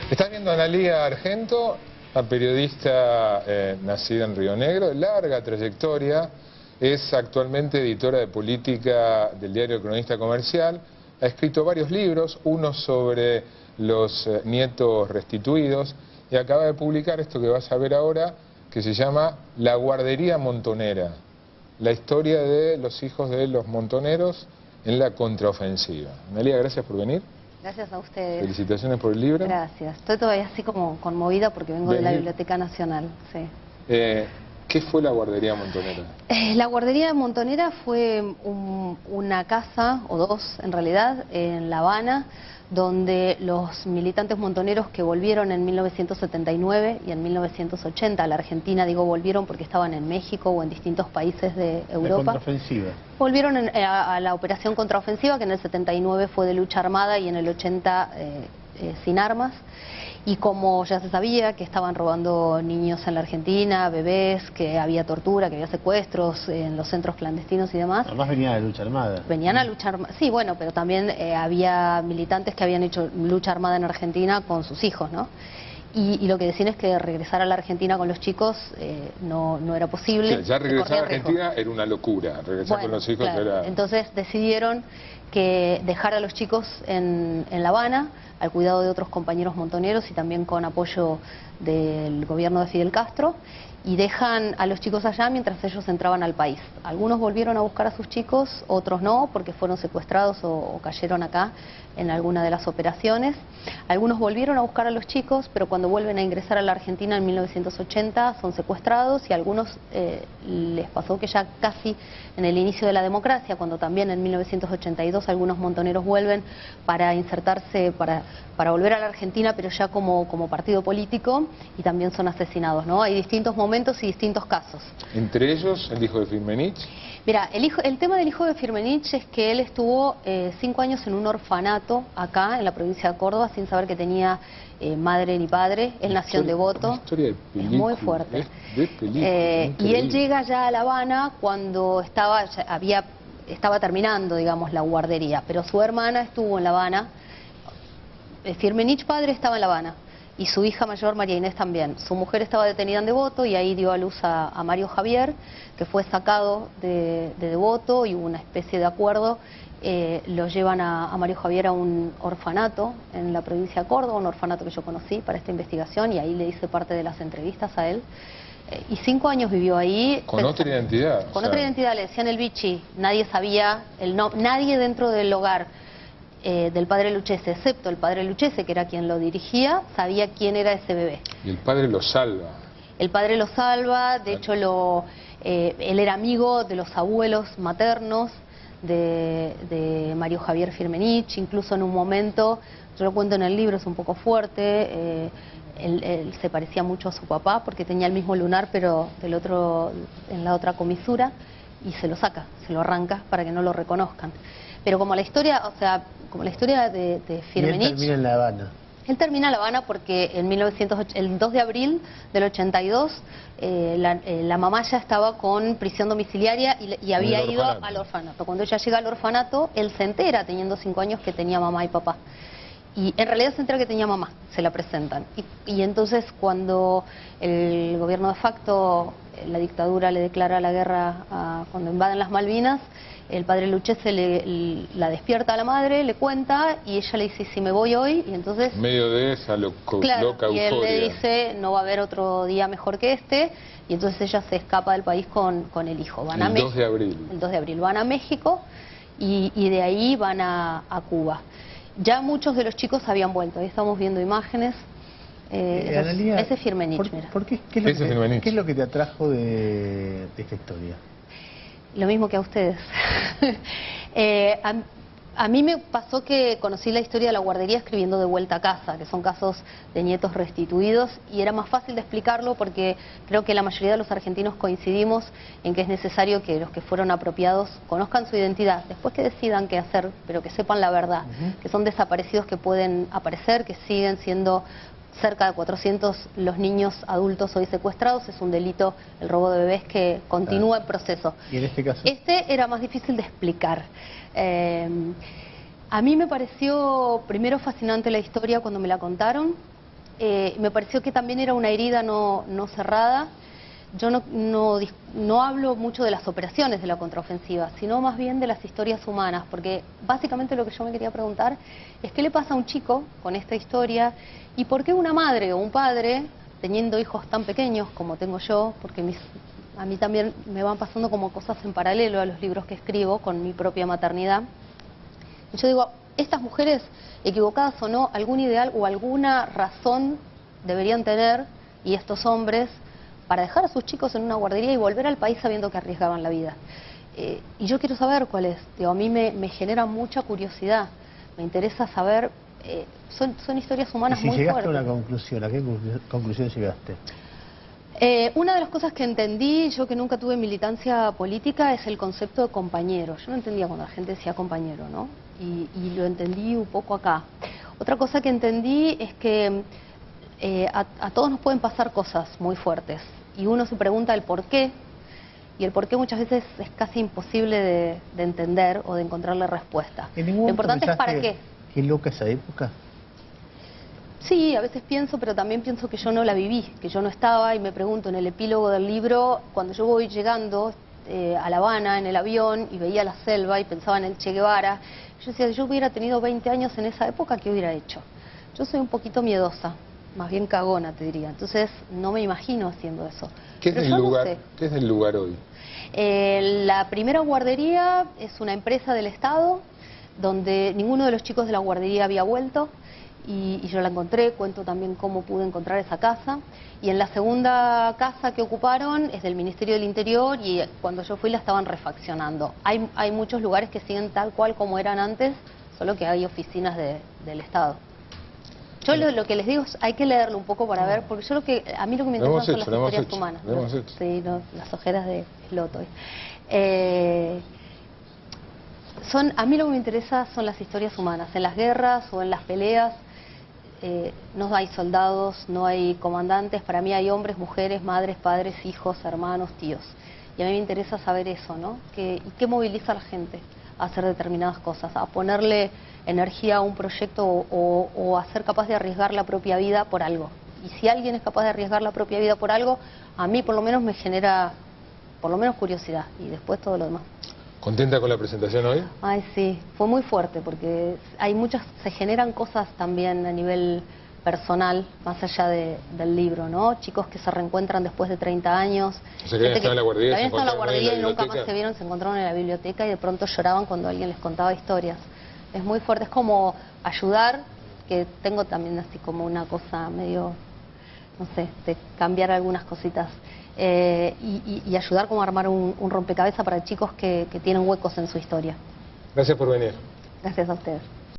Estás viendo a Analía Argento, una periodista nacida en Río Negro, de larga trayectoria, es actualmente editora de política del diario El Cronista Comercial, ha escrito varios libros, uno sobre los nietos restituidos, y acaba de publicar esto que vas a ver ahora, que se llama La Guardería Montonera, la historia de los hijos de los montoneros en la contraofensiva. Analía, gracias por venir. Gracias a ustedes. Felicitaciones por el libro. Gracias. Estoy todavía así como conmovida porque vengo de la Biblioteca Nacional. Sí. ¿Qué fue la Guardería Montonera? La Guardería Montonera fue una casa, o dos en realidad, en La Habana, donde los militantes montoneros que volvieron en 1979 y en 1980 a la Argentina, digo volvieron porque estaban en México o en distintos países de Europa. La contraofensiva. Volvieron a la operación contraofensiva, que en el 79 fue de lucha armada y en el 80 sin armas. Y como ya se sabía que estaban robando niños en la Argentina, bebés, que había tortura, que había secuestros en los centros clandestinos y demás. Además venían de lucha armada. Venían a luchar, sí, bueno, pero también había militantes que habían hecho lucha armada en Argentina con sus hijos, ¿no? Y lo que decían es que regresar a la Argentina con los chicos no era posible. O sea, ya regresar a la Argentina era una locura, regresar con los hijos era... Entonces decidieron que dejar a los chicos en La Habana, al cuidado de otros compañeros montoneros y también con apoyo del gobierno de Fidel Castro, y dejan a los chicos allá mientras ellos entraban al país. Algunos volvieron a buscar a sus chicos, otros no, porque fueron secuestrados o cayeron acá en alguna de las operaciones. Algunos volvieron a buscar a los chicos, pero cuando vuelven a ingresar a la Argentina en 1980 son secuestrados, y a algunos les pasó que ya casi en el inicio de la democracia, cuando también en 1982 algunos montoneros vuelven para insertarse, para volver a la Argentina, pero ya como partido político, y también son asesinados, ¿no? Hay distintos momentos y distintos casos. ¿Entre ellos el hijo de Firmenich? Mira, el tema del hijo de Firmenich es que él estuvo 5 años en un orfanato acá en la provincia de Córdoba sin saber que tenía madre ni padre. Él nació en Devoto. Una historia de película, es muy fuerte. De película, y él llega ya a La Habana cuando estaba terminando, digamos, la guardería, pero su hermana estuvo en La Habana. Firmenich padre estaba en La Habana, y su hija mayor, María Inés, también. Su mujer estaba detenida en Devoto y ahí dio a luz a Mario Javier, que fue sacado de Devoto, y hubo una especie de acuerdo. Lo llevan a Mario Javier a un orfanato en la provincia de Córdoba, un orfanato que yo conocí para esta investigación, y ahí le hice parte de las entrevistas a él. Y 5 años vivió ahí. ¿Con otra identidad? Con otra identidad, le decían el Bichi. Nadie sabía, nadie dentro del hogar del padre Lucchese, excepto el padre Lucchese, que era quien lo dirigía, sabía quién era ese bebé. Y el padre lo salva. El padre lo salva, de hecho él era amigo de los abuelos maternos de Mario Javier Firmenich. Incluso en un momento, yo lo cuento en el libro, es un poco fuerte, él se parecía mucho a su papá porque tenía el mismo lunar, pero en la otra comisura, y se lo saca, se lo arranca para que no lo reconozcan. Pero como la historia, como la historia de Firmenich... Y él termina en La Habana. Él termina en La Habana porque en el 2 de abril del 82 la mamá ya estaba con prisión domiciliaria y había ido al orfanato. Cuando ella llega al orfanato, él se entera, teniendo 5 años, que tenía mamá y papá. Y en realidad se entera que tenía mamá, se la presentan. Y entonces cuando el gobierno de facto, la dictadura, le declara la guerra cuando invaden las Malvinas, el padre Lucchese la despierta a la madre, le cuenta, y ella le dice: si me voy hoy, y entonces... En medio de esa loca y él euforia. le dice: no va a haber otro día mejor que este, y entonces ella se escapa del país con el hijo. Van el 2 de abril. El 2 de abril van a México, y de ahí van a Cuba. Ya muchos de los chicos habían vuelto, ahí estamos viendo imágenes. Analía, ese es Firmenich, mira. ¿Qué es lo que te atrajo de esta historia? Lo mismo que a ustedes. A mí me pasó que conocí la historia de la guardería escribiendo De Vuelta a Casa, que son casos de nietos restituidos, y era más fácil de explicarlo porque creo que la mayoría de los argentinos coincidimos en que es necesario que los que fueron apropiados conozcan su identidad, después que decidan qué hacer, pero que sepan la verdad, que son desaparecidos que pueden aparecer, que siguen siendo cerca de 400 los niños adultos hoy secuestrados. Es un delito, el robo de bebés, que continúa en proceso. ¿Y en este caso? Este era más difícil de explicar. A mí me pareció primero fascinante la historia cuando me la contaron, me pareció que también era una herida no cerrada. Yo no hablo mucho de las operaciones de la contraofensiva, sino más bien de las historias humanas, porque básicamente lo que yo me quería preguntar es qué le pasa a un chico con esta historia y por qué una madre o un padre, teniendo hijos tan pequeños como tengo yo, porque a mí también me van pasando como cosas en paralelo a los libros que escribo con mi propia maternidad. Y yo digo, estas mujeres, equivocadas o no, algún ideal o alguna razón deberían tener, y estos hombres, para dejar a sus chicos en una guardería y volver al país sabiendo que arriesgaban la vida. Y yo quiero saber cuál es. Digo, a mí me genera mucha curiosidad. Me interesa saber. Son historias humanas muy fuertes. Si llegaste a una conclusión, ¿a qué conclusión llegaste? Una de las cosas que entendí, yo que nunca tuve militancia política, es el concepto de compañero. Yo no entendía cuando la gente decía compañero, ¿no? Y lo entendí un poco acá. Otra cosa que entendí es que a todos nos pueden pasar cosas muy fuertes. Y uno se pregunta el por qué, y el por qué muchas veces es casi imposible de entender o de encontrarle respuesta. Lo importante es para qué. ¿Qué loca esa época? Sí, a veces pienso, pero también pienso que yo no la viví, que yo no estaba, y me pregunto en el epílogo del libro, cuando yo voy llegando a La Habana en el avión y veía la selva y pensaba en el Che Guevara, yo decía, si yo hubiera tenido 20 años en esa época, ¿qué hubiera hecho? Yo soy un poquito miedosa, más bien cagona, te diría. Entonces, no me imagino haciendo eso. ¿Qué es del lugar? ¿Qué es del lugar hoy? La primera guardería es una empresa del Estado, donde ninguno de los chicos de la guardería había vuelto, y yo la encontré, cuento también cómo pude encontrar esa casa. Y en la segunda casa que ocuparon es del Ministerio del Interior, y cuando yo fui la estaban refaccionando. Hay muchos lugares que siguen tal cual como eran antes, solo que hay oficinas del Estado. Yo lo que les digo es, hay que leerlo un poco para ver, porque a mí lo que me interesa son las historias humanas. Sí, las ojeras de Loto. A mí lo que me interesa son las historias humanas. En las guerras o en las peleas no hay soldados, no hay comandantes. Para mí hay hombres, mujeres, madres, padres, hijos, hermanos, tíos. Y a mí me interesa saber eso, ¿no? ¿Y qué moviliza a la gente a hacer determinadas cosas? A ponerle energía a un proyecto o a ser capaz de arriesgar la propia vida por algo. Y si alguien es capaz de arriesgar la propia vida por algo, a mí por lo menos me genera, por lo menos curiosidad, y después todo lo demás. ¿Contenta con la presentación hoy? Ay, sí, fue muy fuerte porque se generan cosas también a nivel personal, más allá del libro, ¿no? Chicos que se reencuentran después de 30 años. O sea, que habían estado en la guardería, habían estado en la guardería y nunca más se vieron, se encontraron en la biblioteca y de pronto lloraban cuando alguien les contaba historias. Es muy fuerte, es como ayudar, que tengo también así como una cosa medio, no sé, de cambiar algunas cositas. Y ayudar como a armar un rompecabezas para chicos que tienen huecos en su historia. Gracias por venir. Gracias a ustedes.